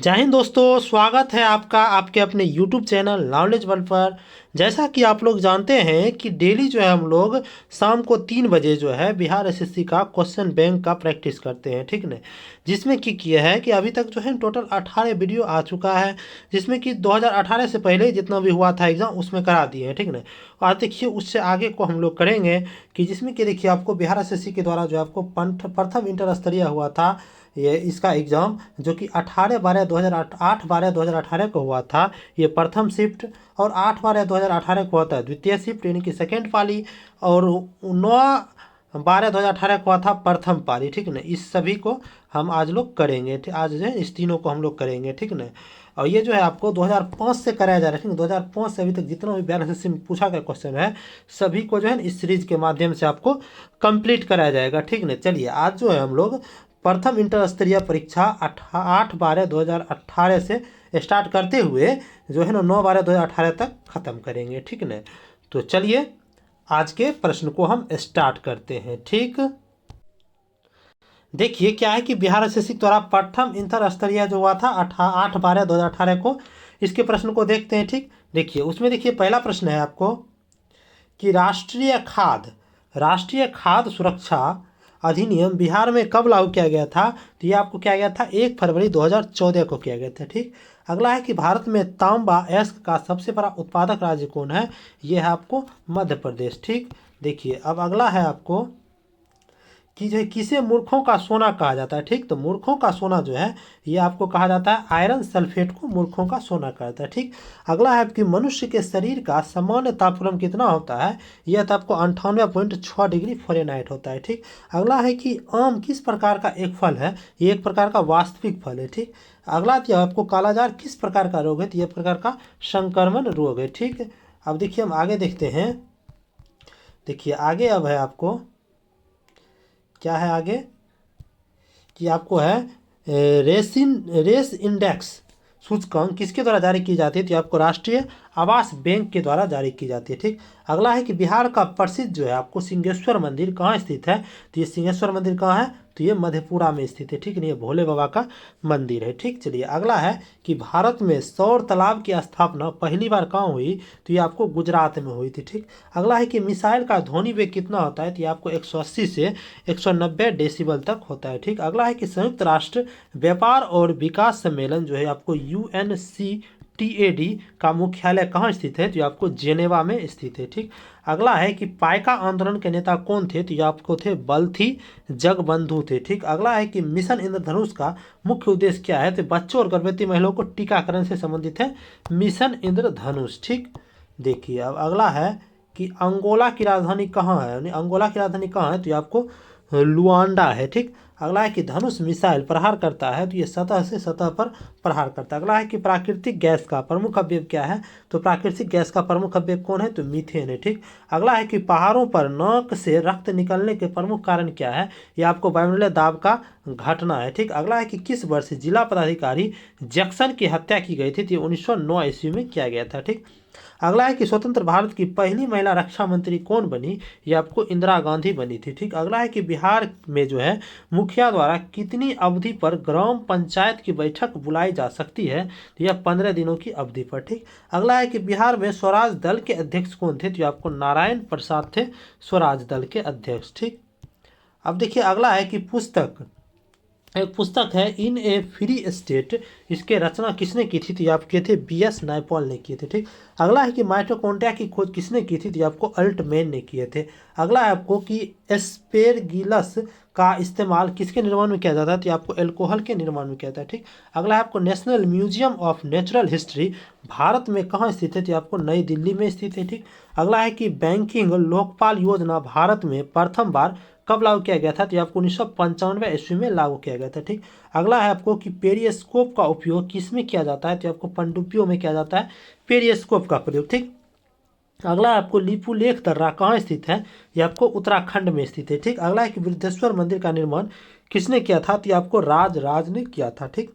जय हिंद दोस्तों, स्वागत है आपका आपके अपने YouTube चैनल नॉलेज वर्ल्ड पर। जैसा कि आप लोग जानते हैं कि डेली जो है हम लोग शाम को 3 बजे जो है बिहार एसएससी का क्वेश्चन बैंक का प्रैक्टिस करते हैं, ठीक न। जिसमें कि किया है कि अभी तक जो है टोटल 18 वीडियो आ चुका है, जिसमें कि 2018 से पहले जितना भी हुआ था एग्ज़ाम उसमें करा दिए हैं, ठीक न। आज देखिए उससे आगे को हम लोग करेंगे कि जिसमें कि देखिए आपको बिहार एसएससी के द्वारा जो आपको प्रथम इंटर स्तरीय हुआ था ये इसका एग्ज़ाम, जो कि 18/12/2018 को हुआ था ये प्रथम शिफ्ट, और 8/12/2018 को होता है द्वितीय शिफ्ट यानी कि सेकेंड पाली, और 9/12/2018 को हुआ था प्रथम पाली, ठीक न। इस सभी को हम आज लोग करेंगे, आज जो है इस तीनों को हम लोग करेंगे, ठीक न। और ये जो है आपको 2005 से कराया जा रहा है, ठीक है। 2005 से अभी तक जितना भी बिहार एसएससी में पूछा गया क्वेश्चन है सभी को जो है इस सीरीज के माध्यम से आपको कंप्लीट कराया जाएगा, ठीक न। चलिए आज जो है हम लोग प्रथम इंटर स्तरीय परीक्षा 8/12/2018 से स्टार्ट करते हुए जो है ना 9/12/2018 तक ख़त्म करेंगे, ठीक न। तो चलिए आज के प्रश्न को हम स्टार्ट करते हैं, ठीक। देखिए क्या है कि बिहार एसएससी द्वारा प्रथम इंटर स्तरीय जो हुआ था 8/12/2018 को, इसके प्रश्न को देखते हैं, ठीक। देखिए उसमें देखिए पहला प्रश्न है आपको कि राष्ट्रीय खाद्य सुरक्षा अधिनियम बिहार में कब लागू किया गया था। तो ये आपको किया गया था 1 फरवरी 2014 को किया गया था, ठीक। अगला है कि भारत में तांबा अयस्क का सबसे बड़ा उत्पादक राज्य कौन है। ये है आपको मध्य प्रदेश, ठीक। देखिए अब अगला है आपको कि जो है किसे मूर्खों का सोना कहा जाता है, ठीक। तो मूर्खों का सोना जो है ये आपको कहा जाता है आयरन सल्फेट को मूर्खों का सोना कहा जाता है, ठीक। अगला है कि मनुष्य के शरीर का सामान्य तापक्रम कितना होता है। यह तो आपको 98.6 डिग्री फ़ारेनहाइट होता है, ठीक। अगला है कि आम किस प्रकार का एक फल है। ये एक प्रकार का वास्तविक फल है, ठीक। अगला तो आपको कालाजार किस प्रकार का रोग है। तो यह प्रकार का संक्रमण रोग है, ठीक। अब देखिए हम आगे देखते हैं। देखिए आगे अब है आपको क्या है आगे कि आपको है रेस इंडेक्स सूचकांक किसके द्वारा जारी की जाती है। तो आपको राष्ट्रीय आवास बैंक के द्वारा जारी की जाती है, ठीक। अगला है कि बिहार का प्रसिद्ध जो है आपको सिंहेश्वर मंदिर कहाँ स्थित है। तो ये सिंहेश्वर मंदिर कहाँ है। तो ये मधेपुरा में स्थित है, ठीक। ये भोले बाबा का मंदिर है, ठीक। चलिए अगला है कि भारत में सौर तालाब की स्थापना पहली बार कहाँ हुई। तो ये आपको गुजरात में हुई थी, ठीक। अगला है कि मिसाइल का ध्वनि वेग कितना होता है। तो ये आपको 180 से 190 डेसिबल तक होता है, ठीक। अगला है कि संयुक्त राष्ट्र व्यापार और विकास सम्मेलन जो है आपको UNCTAD का मुख्यालय कहाँ स्थित है। तो ये आपको जेनेवा में स्थित है, ठीक। अगला है कि पाइका आंदोलन के नेता कौन थे। तो ये आपको थे बल्थी जगबंधु थे, ठीक। अगला है कि मिशन इंद्रधनुष का मुख्य उद्देश्य क्या है। तो बच्चों और गर्भवती महिलाओं को टीकाकरण से संबंधित है मिशन इंद्रधनुष, ठीक। देखिए अब अगला है कि अंगोला की राजधानी कहाँ है, यानी अंगोला की राजधानी कहाँ है। तो ये आपको लुआंडा है, ठीक। अगला है कि धनुष मिसाइल प्रहार करता है। तो ये सतह से सतह पर प्रहार करता है। अगला है कि प्राकृतिक गैस का प्रमुख अवयव क्या है। तो प्राकृतिक गैस का प्रमुख अवयव कौन है। तो मीथेन है, ठीक। अगला है कि पहाड़ों पर नाक से रक्त निकलने के प्रमुख कारण क्या है। ये आपको वायुमंडलीय दाब का घटना है, ठीक। अगला है कि किस वर्ष जिला पदाधिकारी जैक्सन की हत्या की गई थी। तो 1909 ईस्वी में किया गया था, ठीक। अगला है कि स्वतंत्र भारत की पहली महिला रक्षा मंत्री कौन बनी। ये आपको इंदिरा गांधी बनी थी, ठीक। अगला है कि बिहार में जो है मुखिया द्वारा कितनी अवधि पर ग्राम पंचायत की बैठक बुलाई जा सकती है। तो यह 15 दिनों की अवधि पर, ठीक। अगला है कि बिहार में स्वराज दल के अध्यक्ष कौन थे। तो आपको नारायण प्रसाद थे स्वराज दल के अध्यक्ष, ठीक। अब देखिए अगला है कि एक पुस्तक है इन ए फ्री स्टेट, इसके रचना किसने की थी। तो आप किए थे BS नायपॉल ने किए थे, ठीक। अगला है कि माइटोकॉन्ड्रिया की खोज किसने की थी। तो आपको अल्टमैन ने किए थे। अगला है आपको कि एस्पेरगिलस का इस्तेमाल किसके निर्माण में किया जाता है। तो आपको एल्कोहल के निर्माण में किया जाता है, ठीक। अगला है आपको national museum of natural history Bharat में कहाँ स्थित है। तो आपको नई दिल्ली में स्थित है, ठीक। अगला है कि बैंकिंग लोकपाल योजना भारत में प्रथम बार कब लागू किया गया था। तो आपको 1995 ईस्वी में लागू किया गया था, ठीक। अगला है आपको कि पेरिस्कोप का उपयोग किस में किया जाता है। तो आपको पनडुब्बियों में किया जाता है पेरिस्कोप का प्रयोग, ठीक। अगला आपको लिपुलेख दर्रा कहाँ स्थित है। ये आपको उत्तराखंड में स्थित है, ठीक। अगला है कि वृद्धेश्वर मंदिर का निर्माण किसने किया था। तो आपको राज ने किया था, ठीक।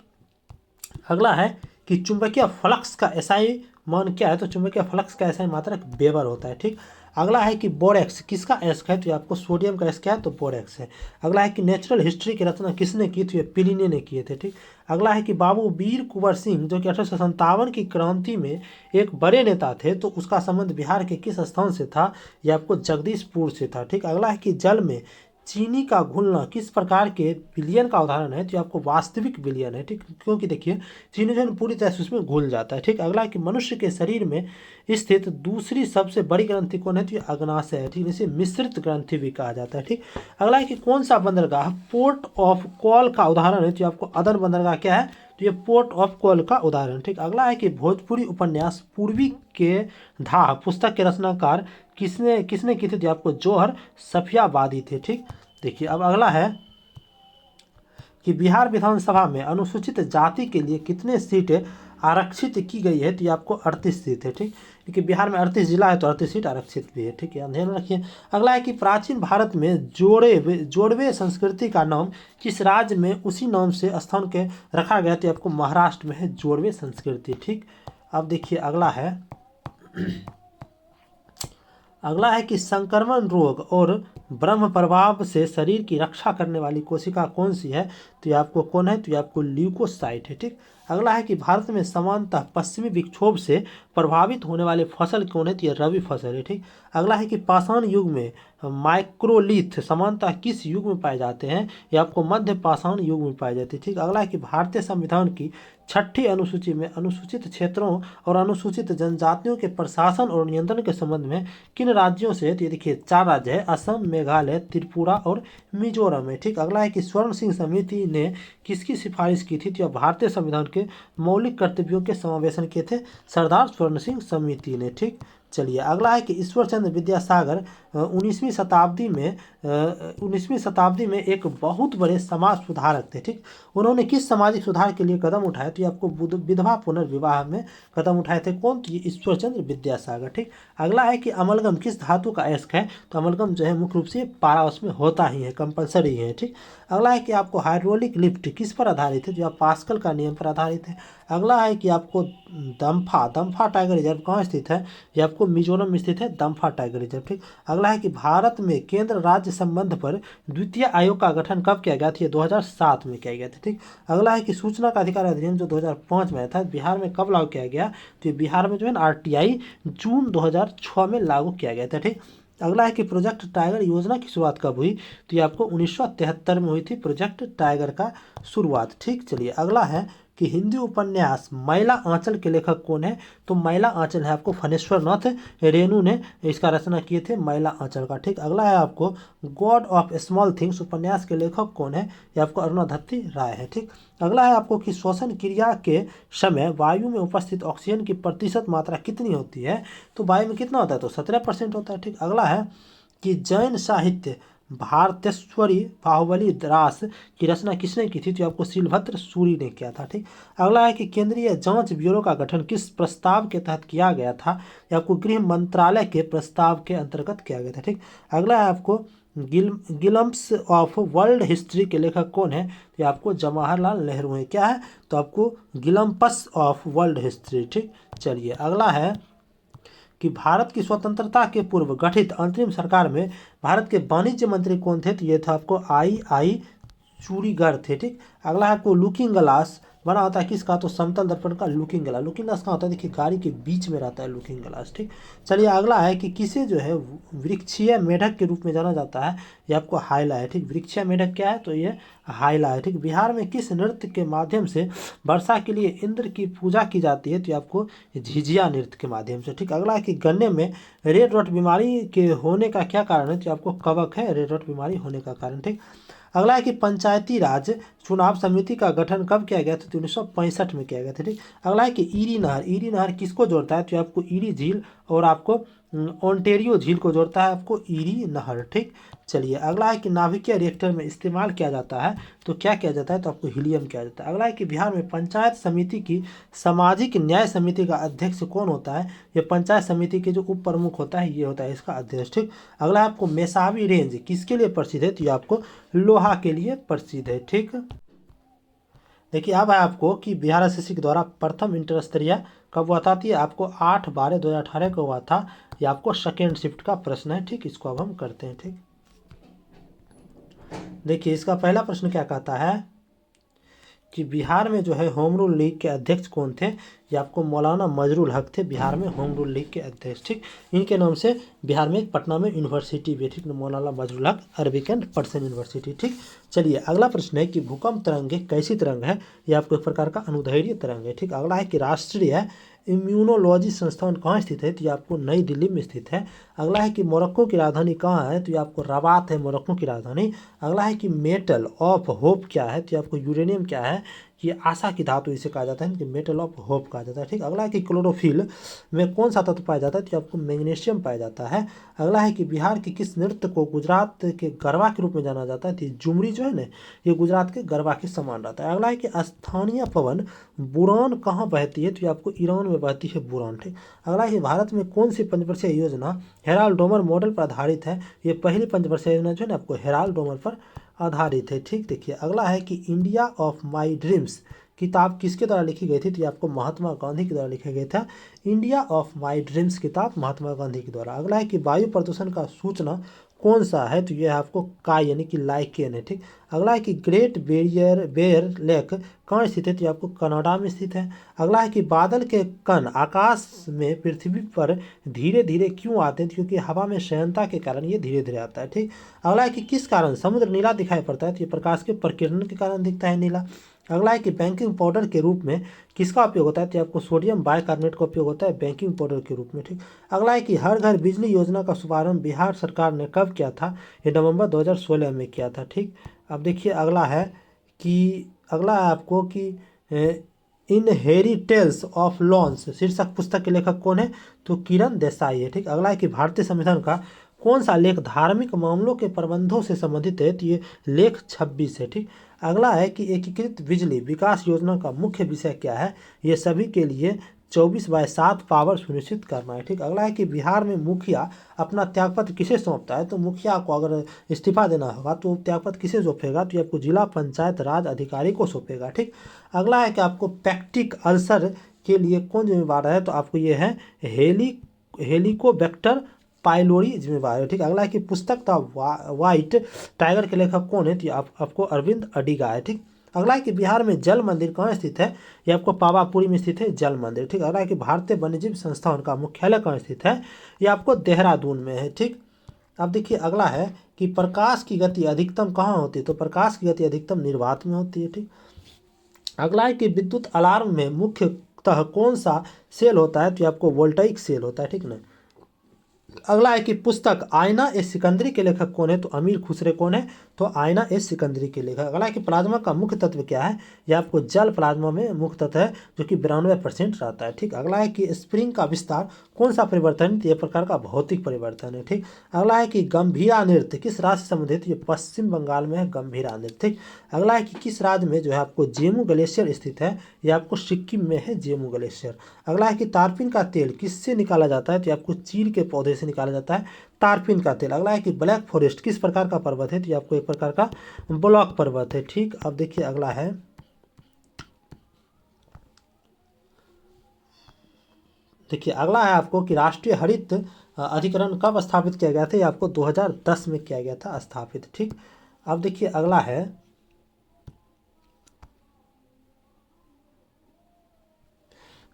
अगला है कि चुंबकीय फ्लक्स का SI मान क्या है, तो चुंबकीय फ्लक्स का ऐसा मात्रक वेबर होता है। ठीक, अगला है कि बोरेक्स किसका एस्क है, तो ये आपको सोडियम का एस्क है, तो बोरेक्स है। अगला है कि नेचुरल हिस्ट्री की रचना किसने की, तो ये प्लिनी ने किए थे। ठीक, अगला है कि बाबू वीर कुंवर सिंह जो कि 1857 की क्रांति में एक बड़े नेता थे, तो उसका संबंध बिहार के किस स्थान से था, ये आपको जगदीशपुर से था। ठीक, अगला है कि जल में चीनी का घुलना किस प्रकार के विलयन का उदाहरण है, तो आपको वास्तविक विलयन है। ठीक, क्योंकि देखिए चीनी जो है पूरी तरह से उसमें घुल जाता है। ठीक, अगला है कि मनुष्य के शरीर में स्थित दूसरी सबसे बड़ी ग्रंथि कौन है, तो ये अग्नाशय है। ठीक, इसे मिश्रित ग्रंथि भी कहा जाता है। ठीक, अगला है कि कौन सा बंदरगाह पोर्ट ऑफ कॉल का उदाहरण है, तो आपको अदर बंदरगाह क्या है, तो ये पोर्ट ऑफ कॉल का उदाहरण। ठीक, अगला है कि भोजपुरी उपन्यास पूर्वी के धाह पुस्तक के रचनाकार किसने किसने की थी, तो आपको जौहर सफियाबादी थे। ठीक, देखिए अब अगला है कि बिहार विधानसभा में अनुसूचित जाति के लिए कितने सीटें आरक्षित की गई है, तो ये आपको 38 सीट है। ठीक, क्योंकि बिहार में 38 जिला है तो 38 सीट आरक्षित भी है। ठीक है, ध्यान रखिए। अगला है कि प्राचीन भारत में जोड़वे संस्कृति का नाम किस राज्य में उसी नाम से स्थान के रखा गया, तो आपको महाराष्ट्र में है जोड़वे संस्कृति। ठीक, अब देखिए अगला है कि संक्रमण रोग और ब्रह्म प्रभाव से शरीर की रक्षा करने वाली कोशिका कौन सी है, तो ये आपको कौन है, तो ये आपको ल्यूकोसाइट है। ठीक, अगला है कि भारत में सामान्यतः पश्चिमी विक्षोभ से प्रभावित होने वाले फसल कौन है, तो ये रबी फसल है। ठीक, अगला है कि पाषाण युग में माइक्रोलिथ सामान्यतः किस युग में पाए जाते हैं, ये आपको मध्य पाषाण युग में पाए जाते हैं। ठीक, अगला है कि भारतीय संविधान की 6ठी अनुसूची में अनुसूचित क्षेत्रों और अनुसूचित जनजातियों के प्रशासन और नियंत्रण के संबंध में किन राज्यों से, तो ये देखिए 4 राज्य है, असम, मेघालय, त्रिपुरा और मिजोरम है। ठीक, अगला है कि स्वर्ण सिंह समिति ने किसकी सिफारिश की थी, तो भारतीय संविधान के मौलिक कर्तव्यों के समावेशन किए थे सरदार स्वर्ण सिंह समिति ने। ठीक, चलिए अगला है कि ईश्वरचंद्र विद्यासागर 19वीं शताब्दी में एक बहुत बड़े समाज सुधारक थे। ठीक, उन्होंने किस सामाजिक सुधार के लिए कदम उठाए, तो ये आपको विधवा पुनर्विवाह में कदम उठाए थे। कौन, तो ये ईश्वरचंद्र विद्यासागर। ठीक, अगला है कि अमलगम किस धातु का अयस्क है, तो अमलगम जो है मुख्य रूप से पारा उसमें होता ही है, कंपलसरी है। ठीक, अगला है कि आपको हाइड्रोलिक लिफ्ट किस पर आधारित है, जो आप पास्कल का नियम पर आधारित है। अगला है कि आपको दम्फा टाइगर रिजर्व कहाँ स्थित है, ये आपको मिजोरम में स्थित है दम्फा टाइगर रिजर्व। ठीक, अगला है कि भारत में केंद्र राज्य संबंध पर द्वितीय आयोग का गठन कब किया गया था, ये 2007 में किया गया था। ठीक, अगला है कि सूचना का अधिकार अधिनियम जो 2005 में आया था बिहार में कब लागू किया गया, तो ये बिहार में जो है ना RTI जून 2006 में लागू किया गया था। ठीक, अगला है कि प्रोजेक्ट टाइगर योजना की शुरुआत कब हुई, तो ये आपको 1973 में हुई थी प्रोजेक्ट टाइगर का शुरुआत। ठीक, चलिए अगला है कि हिंदी उपन्यास मैला आंचल के लेखक कौन है, तो मैला आंचल है आपको फणेश्वर नाथ रेणु ने इसका रचना किए थे मैला आंचल का। ठीक, अगला है आपको गॉड ऑफ स्मॉल थिंग्स उपन्यास के लेखक कौन है, ये आपको अरुणधत्ती राय है। ठीक, अगला है आपको कि श्वसन क्रिया के समय वायु में उपस्थित ऑक्सीजन की प्रतिशत मात्रा कितनी होती है, तो वायु में कितना होता है, तो 17% होता है। ठीक, अगला है कि जैन साहित्य भारतेश्वरी बाहुबली रास की रचना किसने की थी, तो आपको शिलभद्र सूरी ने किया था। ठीक, अगला है कि केंद्रीय जांच ब्यूरो का गठन किस प्रस्ताव के तहत किया गया था, या आपको गृह मंत्रालय के प्रस्ताव के अंतर्गत किया गया था। ठीक, अगला है आपको गिलम्स ऑफ वर्ल्ड हिस्ट्री के लेखक कौन है, तो आपको जवाहरलाल नेहरू है। क्या है, तो आपको गिलम्पस ऑफ वर्ल्ड हिस्ट्री। ठीक, चलिए अगला है कि भारत की स्वतंत्रता के पूर्व गठित अंतरिम सरकार में भारत के वाणिज्य मंत्री कौन थे, तो ये था आपको आई चूड़ीगढ़ थे। ठीक, अगला है आपको लुकिंग ग्लास बना होता है किसका, तो समतल दर्पण का लुकिंग ग्लास का होता है, देखिए गाड़ी के बीच में रहता है लुकिंग ग्लास। ठीक, चलिए अगला है कि किसे जो है वृक्षीय मेढक के रूप में जाना जाता है, ये आपको हाइला है। ठीक, वृक्षीय मेढक क्या है, तो ये हाइला है। ठीक, बिहार में किस नृत्य के माध्यम से वर्षा के लिए इंद्र की पूजा की जाती है, तो आपको झिझिया नृत्य के माध्यम से। ठीक, अगला है कि गन्ने में रेड रॉट बीमारी के होने का क्या कारण है, तो आपको कवक है रेड रॉट बीमारी होने का कारण। ठीक, अगला है कि पंचायती राज चुनाव समिति का गठन कब किया गया था, तो 1965 में किया गया था। ठीक, अगला है कि ईरी नहर किसको जोड़ता है, तो आपको ईरी झील और आपको ओंटेरियो झील को जोड़ता है आपको ईरी नहर। ठीक, चलिए अगला है कि नाभिकीय रिएक्टर में इस्तेमाल किया जाता है, तो क्या किया जाता है, तो आपको हीलियम किया जाता है। अगला है कि बिहार में पंचायत समिति की सामाजिक न्याय समिति का अध्यक्ष कौन होता है, ये पंचायत समिति के जो उप प्रमुख होता है ये होता है इसका अध्यक्ष। ठीक, अगला है आपको मेसावी रेंज किसके लिए प्रसिद्ध है, तो ये आपको लोहा के लिए प्रसिद्ध है। ठीक, देखिए अब है आपको कि बिहार एसएससी के द्वारा प्रथम इंटर स्तरीय कब हुआ था, तो ये आपको 8/12/2018 को हुआ था। ये आपको सेकेंड शिफ्ट का प्रश्न है, ठीक। इसको अब हम करते हैं, ठीक। देखिए इसका पहला प्रश्न क्या कहता है कि बिहार में जो है होम रूल लीग के अध्यक्ष कौन थे। ये आपको मौलाना मजरुल हक थे बिहार में होम रूल लीग के अध्यक्ष, ठीक। इनके नाम से बिहार में पटना में यूनिवर्सिटी भी, ठीक, मौलाना मजरुल हक अरबिक एंड पर्शियन यूनिवर्सिटी, ठीक। चलिए अगला प्रश्न है कि भूकंप तरंग एक कैसी तरंग है। ये आपको एक प्रकार का अनुदैर्ध्य तरंग है, ठीक। अगला है कि राष्ट्रीय इम्यूनोलॉजी संस्थान कहाँ स्थित है, तो ये आपको नई दिल्ली में स्थित है। अगला है कि मोरक्को की राजधानी कहाँ है, तो ये आपको रबात है मोरक्को की राजधानी। अगला है कि मेटल ऑफ होप क्या है, तो ये आपको यूरेनियम क्या है, ये आशा की धातु इसे कहा जाता है कि मेटल ऑफ होप कहा जाता है, ठीक। अगला है कि क्लोरोफिल में कौन सा तत्व पाया जाता है, तो आपको मैग्नीशियम पाया जाता है। अगला है कि बिहार के किस नृत्य को गुजरात के गरबा के रूप में जाना जाता है, तो झुमरी जो है ना ये गुजरात के गरबा के समान रहता है। अगला है कि स्थानीय पवन बुरान कहाँ बहती है, तो ये आपको ईरान में बहती है बुरान, ठीक। अगला है कि भारत में कौन सी पंचवर्षीय योजना हेराल्ड डोमर मॉडल पर आधारित है। ये पहली पंचवर्षीय योजना जो है ना आपको हेराल्ड डोमर पर आधारित है, ठीक। देखिए अगला है कि इंडिया ऑफ माई ड्रीम्स किताब किसके द्वारा लिखी गई थी, तो ये आपको महात्मा गांधी के द्वारा लिखा गया था। इंडिया ऑफ माई ड्रीम्स किताब महात्मा गांधी के द्वारा। अगला है कि वायु प्रदूषण का सूचना कौन सा है, तो ये आपको काय यानी कि लाइकेन है, ठीक। अगला है कि ग्रेट बेयर लेक कहाँ स्थित है, तो ये आपको कनाडा में स्थित है। अगला है कि बादल के कण आकाश में पृथ्वी पर धीरे धीरे क्यों आते हैं, क्योंकि हवा में क्षयणता के कारण ये धीरे धीरे आता है, ठीक। अगला है कि किस कारण समुद्र नीला दिखाई पड़ता है, तो ये प्रकाश के प्रकीर्णन के कारण दिखता है नीला। अगला है कि बेकिंग पाउडर के रूप में किसका उपयोग होता है, तो आपको सोडियम बाइकार्बोनेट का उपयोग होता है बेकिंग पाउडर के रूप में, ठीक। अगला है कि हर घर बिजली योजना का शुभारंभ बिहार सरकार ने कब किया था, ये नवंबर 2016 में किया था, ठीक। अब देखिए अगला है कि अगला है आपको कि इन हेरी टेल्स ऑफ लॉन्स शीर्षक पुस्तक के लेखक कौन है, तो किरण देसाई है, ठीक। अगला है कि भारतीय संविधान का कौन सा लेख धार्मिक मामलों के प्रबंधों से संबंधित है, तो ये लेख 26 है, ठीक। अगला है कि एकीकृत बिजली विकास योजना का मुख्य विषय क्या है, ये सभी के लिए 24/7 पावर सुनिश्चित करना है, ठीक। अगला है कि बिहार में मुखिया अपना त्यागपत्र किसे सौंपता है, तो मुखिया को अगर इस्तीफा देना होगा तो त्यागपत्र किसे सौंपेगा, तो ये आपको जिला पंचायत राज अधिकारी को सौंपेगा, ठीक। अगला है कि आपको पैक्टिक अल्सर के लिए कौन जिम्मेवार है, तो आपको ये है हेलिकोबैक्टर पाइलोरी जिम्मेवार है, ठीक। अगला है कि पुस्तक द व्हाइट टाइगर के लेखक कौन है, तो आपको अरविंद अडिगा है, ठीक। अगला है कि बिहार में जल मंदिर कहाँ स्थित है, ये आपको पावापुरी में स्थित है जल मंदिर, ठीक। अगला है कि भारतीय वन्यजीव संस्थान का मुख्यालय कहाँ स्थित है, ये आपको देहरादून में है, ठीक। अब देखिए अगला है कि प्रकाश की गति अधिकतम कहाँ होती है, तो प्रकाश की गति अधिकतम निर्वात में होती है, ठीक। अगला है कि विद्युत अलार्म में मुख्यतः कौन सा सेल होता है, तो ये आपको वोल्टाइक सेल होता है, ठीक ना। अगला है कि पुस्तक आईना ए सिकंदरी के लेखक कौन है, तो अमीर खुसरे कौन है, तो आईना ए सिकंदरी के लेखक। अगला है कि प्लाज्मा का मुख्य तत्व क्या है, यह आपको जल प्लाज्मा में मुख्य तत्व है जो कि 92% रहता है, ठीक। अगला है कि स्प्रिंग का विस्तार कौन सा परिवर्तन है, तो यह प्रकार का भौतिक परिवर्तन है, ठीक। अगला है कि गंभीरा नृत्य किस राज्य से संबंधित, ये पश्चिम बंगाल में है गंभीरा नृत्य, ठीक। अगला है कि किस राज्य में जो है आपको जेमू ग्लेशियर स्थित है, यह आपको सिक्किम में है जेमू ग्लेशियर। अगला है कि तारपीन का तेल किससे निकाला जाता है, तो आपको चीड़ के पौधे से निकाला जाता है तारपीन का तेल। अगला है कि ब्लैक फॉरेस्ट किस प्रकार का पर्वत है, तो ये आपको एक प्रकार का ब्लॉक पर्वत है, ठीक। अब देखिए अगला है अगला है आपको कि राष्ट्रीय हरित अधिकरण कब स्थापित किया गया था, ये आपको 2010 में किया गया था स्थापित, ठीक। अब देखिए अगला है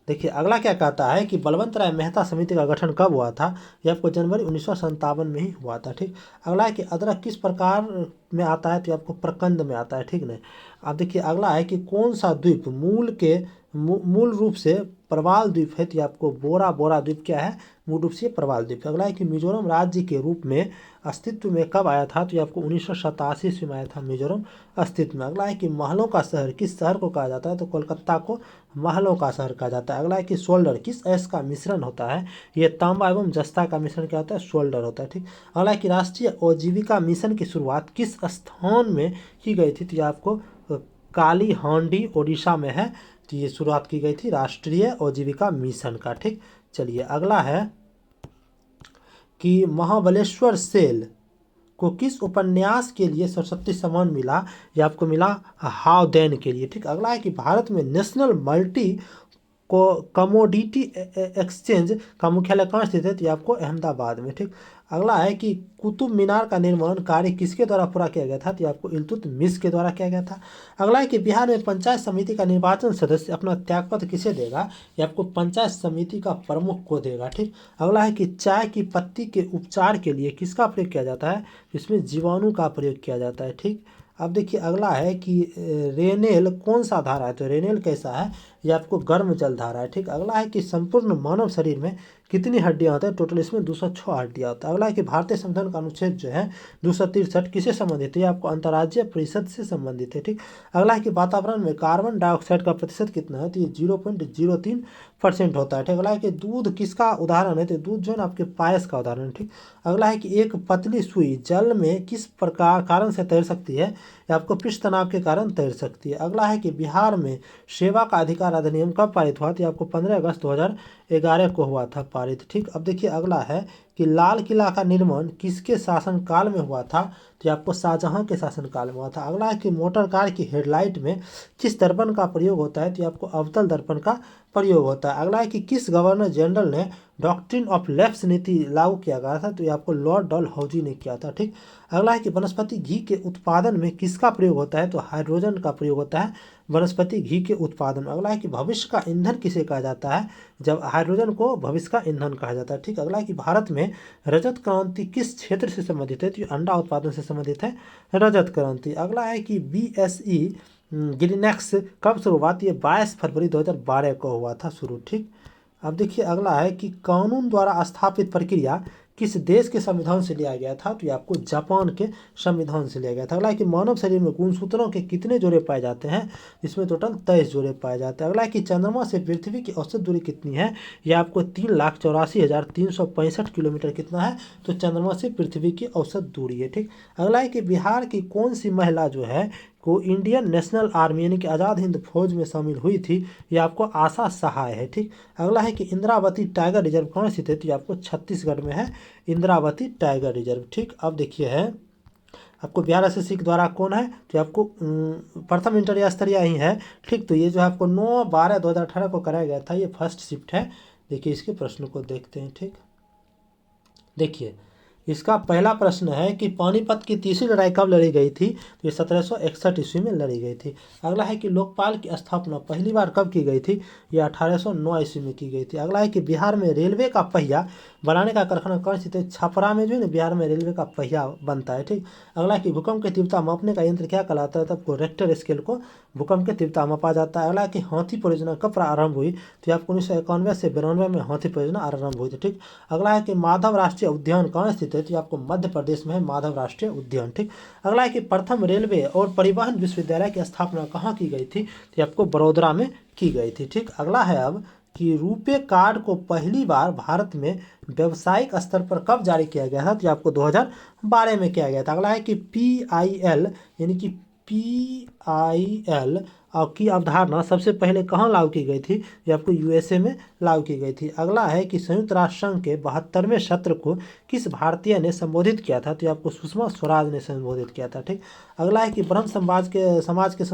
अगला क्या कहता है कि बलवंत राय मेहता समिति का गठन कब हुआ था, ये आपको जनवरी 1957 में ही हुआ था, ठीक। अगला है कि अदरक किस प्रकार में आता है, तो ये आपको प्रकंद में आता है, ठीक नहीं। अब देखिए अगला है कि कौन सा द्वीप मूल रूप से प्रवाल द्वीप है, तो ये आपको बोरा द्वीप क्या है, मूल रूप से प्रवाल द्वीप। अगला है कि मिजोरम राज्य के रूप में अस्तित्व में कब आया था, तो ये आपको 1987 ईस्वी में आया था मिजोरम अस्तित्व में। अगला है कि महलों का शहर किस शहर को कहा जाता है, तो कोलकाता को महलों का शहर कहा जाता है। अगला है कि शोल्डर किस अयस्क का मिश्रण होता है, ये तांबा एवं जस्ता का मिश्रण क्या होता है, शोल्डर होता है, ठीक। अगला है कि राष्ट्रीय आजीविका मिशन की शुरुआत किस स्थान में की गई थी, तो ये आपको काली हांडी ओडिशा में है, तो ये शुरुआत की गई थी राष्ट्रीय आजीविका मिशन का, ठीक। चलिए अगला है कि महाबलेश्वर सेल को किस उपन्यास के लिए सरस्वती सम्मान मिला? ये आपको मिला हाउ देन के लिए। ठीक, अगला है कि भारत में नेशनल मल्टी को कमोडिटी एक्सचेंज का मुख्यालय कहाँ स्थित है? तो ये आपको अहमदाबाद में। ठीक, अगला है कि कुतुब मीनार का निर्माण कार्य किसके द्वारा पूरा किया गया था? तो ये आपको इल्तुतमिश के द्वारा किया गया था। अगला है कि बिहार में पंचायत समिति का निर्वाचन सदस्य अपना त्यागपत्र किसे देगा? ये आपको पंचायत समिति का प्रमुख को देगा। ठीक, अगला है कि चाय की पत्ती के उपचार के लिए किसका प्रयोग किया जाता है? इसमें जीवाणु का प्रयोग किया जाता है। ठीक, अब देखिए अगला है कि रेनेल कौन सा धारा है? तो रेनेल कैसा है? ये आपको गर्म जल धारा है। ठीक, अगला है कि संपूर्ण मानव शरीर में कितनी हड्डियां होती है? टोटल इसमें 206 हड्डियां होता है। अगला है कि भारतीय संविधान का अनुच्छेद जो है 263 किससे संबंधित है? ये आपको अंतर्राज्यीय परिषद से संबंधित है। ठीक, अगला है कि वातावरण में कार्बन डाइऑक्साइड का प्रतिशत कितना है? तो ये 0.03% होता है। ठीक, अगला है कि दूध किसका उदाहरण है? तो दूध जो है ना आपके पायस का उदाहरण है। ठीक, अगला है कि एक पतली सुई जल में किस प्रकार कारण से तैर सकती है? या आपको पृष्ठ तनाव के कारण तैर सकती है। अगला है कि बिहार में सेवा का अधिकार अधिनियम कब पारित हुआ? तो आपको 15 अगस्त 2011 को हुआ था पारित। ठीक, अब देखिए अगला है कि लाल किला का निर्माण किसके शासनकाल में हुआ था? तो आपको शाहजहां के शासनकाल में हुआ था। अगला है कि मोटर कार की हेडलाइट में किस दर्पण का प्रयोग होता है? तो आपको अवतल दर्पण का प्रयोग होता है। अगला है कि किस गवर्नर जनरल ने डॉक्ट्रिन ऑफ लैप्स नीति लागू किया गया था? तो ये आपको लॉर्ड डलहौजी ने किया था। ठीक, अगला है कि वनस्पति घी के उत्पादन में किसका प्रयोग होता है? तो हाइड्रोजन का प्रयोग होता है वनस्पति घी के उत्पादन। अगला है कि भविष्य का ईंधन किसे कहा जाता है? जब हाइड्रोजन को भविष्य का ईंधन कहा जाता है। ठीक, अगला है कि भारत में रजत क्रांति किस क्षेत्र से संबंधित है? तो अंडा उत्पादन से संबंधित है रजत क्रांति। अगला है कि BSE ग्रीनएक्स कब शुरू हुआ? तो ये 22 फरवरी 2012 को हुआ था शुरू। ठीक, अब देखिए अगला है कि कानून द्वारा स्थापित प्रक्रिया किस देश के संविधान से लिया गया था? तो ये आपको जापान के संविधान से लिया गया था। अगला है कि मानव शरीर में गुणसूत्रों के कितने जोड़े पाए जाते हैं? इसमें टोटल 23 जोड़े पाए जाते हैं। अगला है कि चंद्रमा से पृथ्वी की औसत दूरी कितनी है? यह आपको 3,84,365 किलोमीटर कितना है? तो चंद्रमा से पृथ्वी की औसत दूरी है। ठीक, अगला है कि बिहार की कौन सी महिला जो है को इंडियन नेशनल आर्मी यानी कि आज़ाद हिंद फौज में शामिल हुई थी? ये आपको आशा सहाय है। ठीक, अगला है कि इंद्रावती टाइगर रिजर्व कहाँ स्थित है? तो ये आपको छत्तीसगढ़ में है इंद्रावती टाइगर रिजर्व। ठीक, अब देखिए है आपको बिहार SSC के द्वारा कौन है? तो आपको प्रथम इंटर स्तरीय ही है। ठीक, तो ये जो है आपको 9/12/2018 को कराया गया था। ये फर्स्ट शिफ्ट है। देखिए इसके प्रश्न को देखते हैं। ठीक, देखिए इसका पहला प्रश्न है कि पानीपत की तीसरी लड़ाई कब लड़ी गई थी? तो ये 1761 ईस्वी में लड़ी गई थी। अगला है कि लोकपाल की स्थापना पहली बार कब की गई थी? ये 1809 ईस्वी में की गई थी। अगला है कि बिहार में रेलवे का पहिया बनाने का कारखाना कहाँ स्थित है? छपरा में जो है ना बिहार में रेलवे का पहिया बनता है। ठीक, अगला है कि भूकंप की तीव्रता मापने का यंत्र क्या कहलाता है? तब को रेक्टर स्केल को भूकंप की तीव्रता मापा जाता है। अगला है कि हाथी परियोजना कब प्रारंभ हुई? तो आपको 1991 से 92 में हाथी परियोजना आरंभ हुई थी। ठीक, अगला है कि माधव राष्ट्रीय उद्यान कहाँ स्थित है? तो आपको मध्य प्रदेश में है माधव राष्ट्रीय उद्यान। ठीक, अगला है कि प्रथम रेलवे और परिवहन विश्वविद्यालय की स्थापना कहाँ की गई थी? तो आपको बड़ोदरा में की गई थी। ठीक, अगला है अब कि रुपे कार्ड को पहली बार भारत में व्यावसायिक स्तर पर कब जारी किया गया था? तो आपको 2012 में किया गया था। अगला है कि PIL यानी कि PIL की अवधारणा सबसे पहले कहाँ लागू की गई थी? ये आपको USA में लागू की गई थी। अगला है कि संयुक्त राष्ट्र संघ के 72वें सत्र को किस भारतीय ने संबोधित किया था? तो आपको सुषमा स्वराज ने संबोधित किया था। ठीक, अगला है कि ब्रह्म समाज के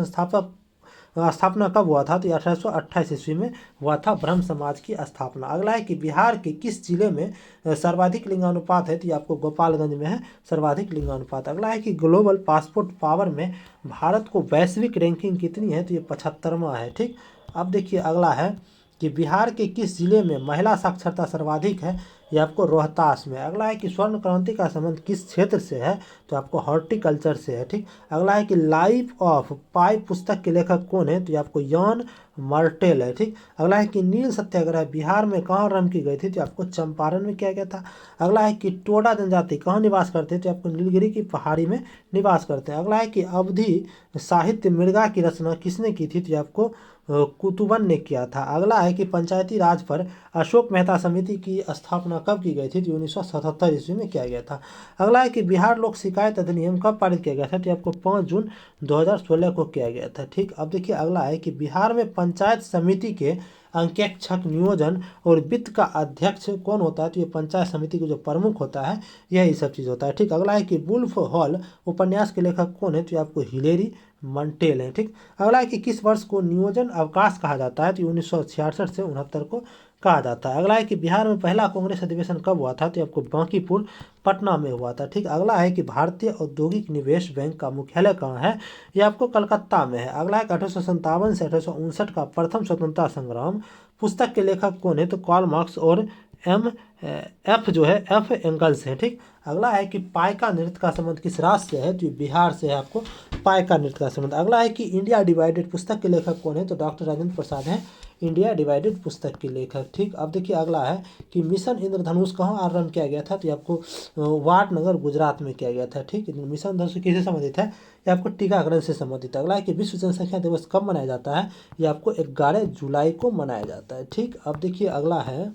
स्थापना कब हुआ था? तो 1828 ईस्वी में हुआ था ब्रह्म समाज की स्थापना। अगला है कि बिहार के किस जिले में सर्वाधिक लिंगानुपात है? तो ये आपको गोपालगंज में है सर्वाधिक लिंगानुपात। अगला है कि ग्लोबल पासपोर्ट पावर में भारत को वैश्विक रैंकिंग कितनी है? तो ये 75वां है। ठीक, अब देखिए अगला है कि बिहार के किस जिले में महिला साक्षरता सर्वाधिक है? ये आपको रोहतास में। अगला है कि स्वर्ण क्रांति का संबंध किस क्षेत्र से है? तो आपको हॉर्टिकल्चर से है। ठीक, अगला है कि लाइफ ऑफ पाई पुस्तक के लेखक कौन है? तो ये आपको यान मार्टेल है। ठीक, अगला है कि नील सत्याग्रह बिहार में कहाँ आरंभ की गई थी? तो आपको चंपारण में किया गया था। अगला है कि टोडा जनजाति कहाँ निवास करते हैं? तो आपको नीलगिरी की पहाड़ी में निवास करते हैं। अगला है कि अवधि साहित्य मृगा की रचना किसने की थी? तो आपको कुतुबन ने किया था। अगला है कि पंचायती राज पर अशोक मेहता समिति की स्थापना कब की गई थी, तो 1977 ईस्वी में किया गया था। अगला है कि बिहार लोक शिकायत अधिनियम कब पारित किया गया था, तो आपको 5 जून 2016 को किया गया था। ठीक, अब देखिए अगला है कि बिहार में पंचायत समिति के अंकेक्षक, नियोजन और वित्त का अध्यक्ष कौन होता है, तो ये पंचायत समिति का जो प्रमुख होता है यही सब चीज़ होता है। ठीक, अगला है कि वुल्फ हॉल उपन्यास के लेखक कौन है, तो ये आपको हिलेरी मंटेल है। ठीक, अगला है कि किस वर्ष को नियोजन अवकाश कहा जाता है, तो 1966 से 69 को कहा जाता है। अगला है कि बिहार में पहला कांग्रेस अधिवेशन कब हुआ था, तो आपको बांकीपुर पटना में हुआ था। ठीक, अगला है कि भारतीय औद्योगिक निवेश बैंक का मुख्यालय कहाँ है, ये आपको कलकत्ता में है। अगला है कि 1857 से 1859 का प्रथम स्वतंत्रता संग्राम पुस्तक के लेखक कौन है, तो कार्ल मार्क्स और एफ जो है एफ एंगल्स है। ठीक, अगला है कि पाइका नृत्य का संबंध किस राज्य से है, तो बिहार से है आपको पाइका नृत्य का संबंध। अगला है कि इंडिया डिवाइडेड पुस्तक के लेखक कौन है, तो डॉक्टर राजेंद्र प्रसाद हैं इंडिया डिवाइडेड पुस्तक के लेखक। ठीक, अब देखिए अगला है कि मिशन इंद्रधनुष कहाँ आरंभ किया गया था, तो आपको वाटनगर गुजरात में किया गया था। ठीक, मिशन इंद्रधनुष किससे संबंधित है, ये आपको टीकाकरण से संबंधित है। अगला है कि विश्व जनसंख्या दिवस कब मनाया जाता है, ये आपको 11 जुलाई को मनाया जाता है। ठीक, अब देखिए अगला है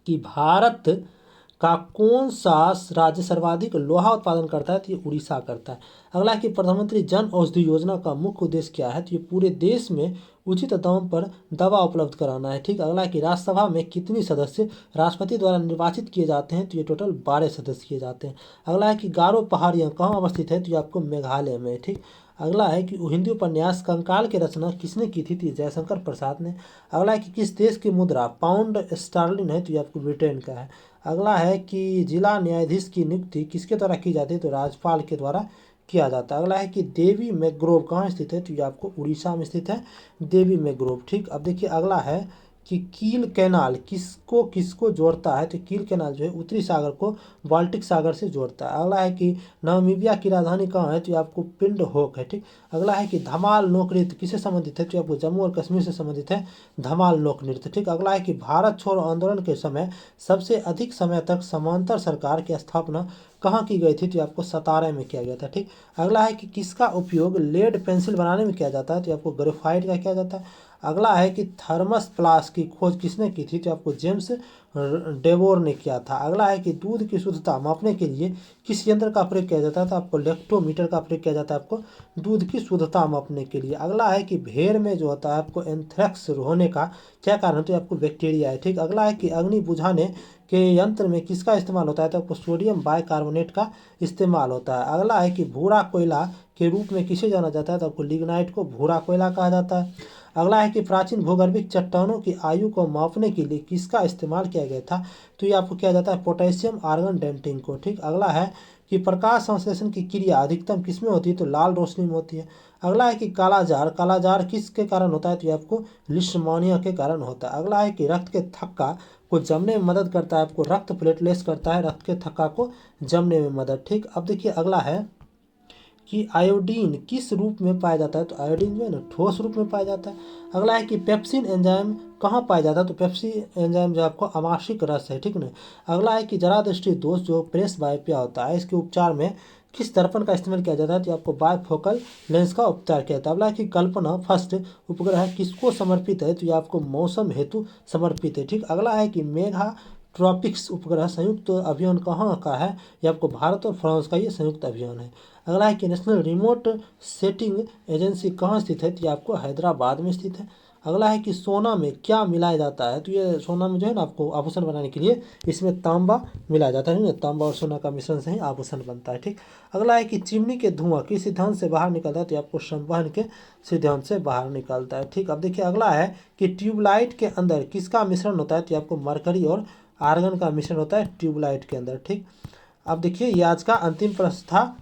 कि भारत का कौन सा राज्य सर्वाधिक लोहा उत्पादन करता है, तो ये उड़ीसा करता है। अगला है कि प्रधानमंत्री जन औषधि योजना का मुख्य उद्देश्य क्या है, तो ये पूरे देश में उचित दाम पर दवा उपलब्ध कराना है। ठीक, अगला है कि राज्यसभा में कितनी सदस्य राष्ट्रपति द्वारा निर्वाचित किए जाते हैं, तो ये टोटल 12 सदस्य किए जाते हैं। अगला है कि गारो पहाड़ियाँ कहाँ अवस्थित है, तो ये आपको मेघालय में। ठीक, अगला है कि हिंदी उपन्यास कंकाल की रचना किसने की थी, तो जयशंकर प्रसाद ने। अगला है कि किस देश की मुद्रा पाउंड स्टर्लिन है, तो ये आपको ब्रिटेन का है। अगला है कि जिला न्यायाधीश की नियुक्ति किसके द्वारा की जाती है, तो राज्यपाल के द्वारा किया जाता है। अगला है कि देवी मैग्रोव कहाँ स्थित है, तो ये आपको उड़ीसा में स्थित है देवी मैग्रोव। ठीक, अब देखिए अगला है कि कील कैनाल किसको किसको जोड़ता है, तो कील कैनाल जो है उत्तरी सागर को बाल्टिक सागर से जोड़ता है। अगला है कि नामीबिया की राजधानी कहाँ है, तो ये आपको पिंड होक है। ठीक, अगला है कि धमाल लोक नृत्य किससे संबंधित है, तो आपको जम्मू और कश्मीर से संबंधित है धमाल लोक नृत्य। ठीक, अगला है कि भारत छोड़ो आंदोलन के समय सबसे अधिक समय तक समांतर सरकार की स्थापना कहाँ की गई थी, तो आपको सतारा में किया गया था। ठीक, अगला है कि किसका उपयोग लेड पेंसिल बनाने में किया जाता है, तो आपको ग्रेफाइट का किया जाता है। अगला है कि थर्मस प्लास की खोज किसने की थी, तो आपको जेम्स डेवोर ने किया था। अगला है कि दूध की शुद्धता मापने के लिए किस यंत्र का प्रयोग किया जाता है, तो आपको लेक्टोमीटर का प्रयोग किया जाता है आपको दूध की शुद्धता मापने के लिए। अगला है कि भेड़ में जो होता है आपको एंथ्रेक्स होने का क्या कारण है, तो आपको बैक्टीरिया है। ठीक, अगला है कि अग्नि बुझाने के यंत्र में किसका इस्तेमाल होता है, तो आपको सोडियम बाइकार्बोनेट का इस्तेमाल होता है। अगला है कि भूरा कोयला के रूप में किसे जाना जाता है, तो आपको लिग्नाइट को भूरा कोयला कहा जाता है। अगला है कि प्राचीन भूगर्भिक चट्टानों की आयु को मापने के लिए किसका इस्तेमाल किया गया था, तो ये आपको किया जाता है पोटेशियम आर्गन डेंटिंग को। ठीक, अगला है कि प्रकाश संश्लेषण की क्रिया अधिकतम किसमें होती है, तो लाल रोशनी में होती है। अगला है कि कालाजार किसके कारण होता है, तो ये आपको लिस्टमानिया के कारण होता है। अगला है कि रक्त के थक्का को जमने में मदद करता है, आपको रक्त प्लेटलेट्स करता है रक्त के थक्का को जमने में मदद। ठीक, अब देखिए अगला है कि आयोडीन किस रूप में पाया जाता है, तो आयोडीन जो है ना ठोस रूप में पाया जाता है। अगला है कि पेप्सिन एंजाइम कहाँ पाया जाता है, तो पेप्सी एंजाइम जो आपको अमाशिक रस है। ठीक ना, अगला है कि जरा दृष्टि दोष जो प्रेस बायोपिया होता है इसके उपचार में किस दर्पण का इस्तेमाल किया जाता है, तो आपको बायफोकल लेंस का उपचार किया जाता है। अगला है कि कल्पना फर्स्ट उपग्रह किसको समर्पित है, तो ये आपको मौसम हेतु समर्पित है। ठीक, अगला है कि मेघा ट्रॉपिक्स उपग्रह संयुक्त अभियान कहाँ का है, ये आपको भारत और फ्रांस का ये संयुक्त अभियान है। अगला है कि नेशनल रिमोट सेटिंग एजेंसी कहाँ स्थित है, तो ये आपको हैदराबाद में स्थित है। अगला है कि सोना में क्या मिलाया जाता है, तो ये सोना में जो है ना आपको आभूषण बनाने के लिए इसमें तांबा मिलाया जाता है ना, तांबा और सोना का मिश्रण से ही आभूषण बनता है। ठीक, अगला है कि चिमनी के धुआं किस सिद्धांत से बाहर निकलता है, तो आपको संवहन के सिद्धांत से बाहर निकलता है। ठीक, अब देखिए अगला है कि ट्यूबलाइट के अंदर किसका मिश्रण होता है, तो आपको मरकरी और आर्गन का मिश्रण होता है ट्यूबलाइट के अंदर। ठीक, अब देखिए ये आज का अंतिम प्रश्न था।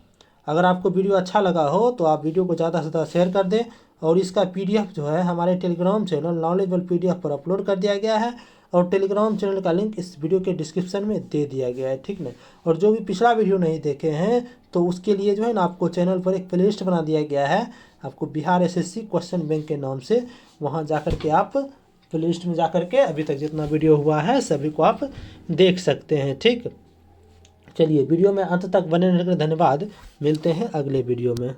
अगर आपको वीडियो अच्छा लगा हो तो आप वीडियो को ज़्यादा से ज़्यादा शेयर कर दें, और इसका पीडीएफ जो है हमारे टेलीग्राम चैनल नॉलेजबल पीडीएफ पर अपलोड कर दिया गया है, और टेलीग्राम चैनल का लिंक इस वीडियो के डिस्क्रिप्शन में दे दिया गया है। ठीक ना, और जो भी पिछला वीडियो नहीं देखे हैं तो उसके लिए जो है ना आपको चैनल पर एक प्लेलिस्ट बना दिया गया है, आपको बिहार एसएससी क्वेश्चन बैंक के नाम से, वहाँ जाकर के आप प्लेलिस्ट में जाकर के अभी तक जितना वीडियो हुआ है सभी को आप देख सकते हैं। ठीक, चलिए वीडियो में अंत तक बने रहने के लिए धन्यवाद। मिलते हैं अगले वीडियो में।